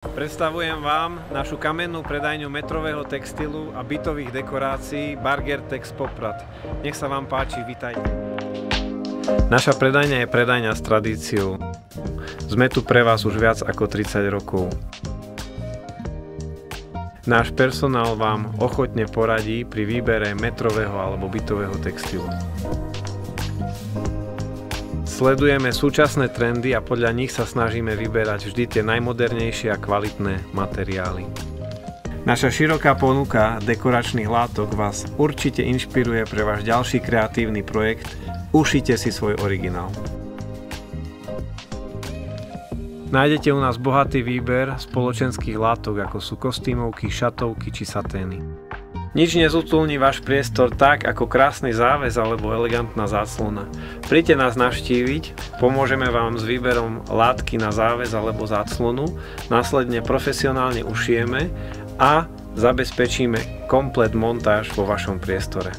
Predstavujem vám našu kamennú predajňu metrového textilu a bytových dekorácií Barger Tex Poprad. Nech sa vám páči, vitajte. Naša predajňa je predajňa s tradíciou. Sme tu pre vás už viac ako 30 rokov. Náš personál vám ochotne poradí pri výbere metrového alebo bytového textilu. Sledujeme súčasné trendy a podľa nich sa snažíme vyberať vždy tie najmodernejšie a kvalitné materiály. Naša široká ponuka dekoračných látok vás určite inšpiruje pre váš ďalší kreatívny projekt. Ušite si svoj originál. Nájdete u nás bohatý výber spoločenských látok, ako sú kostýmovky, šatovky či satény. Nič nezutulní váš priestor tak ako krásny záväz alebo elegantná záclona. Príďte nás navštíviť, pomôžeme vám s výberom látky na záväz alebo záclonu, následne profesionálne ušijeme a zabezpečíme komplet montáž vo vašom priestore.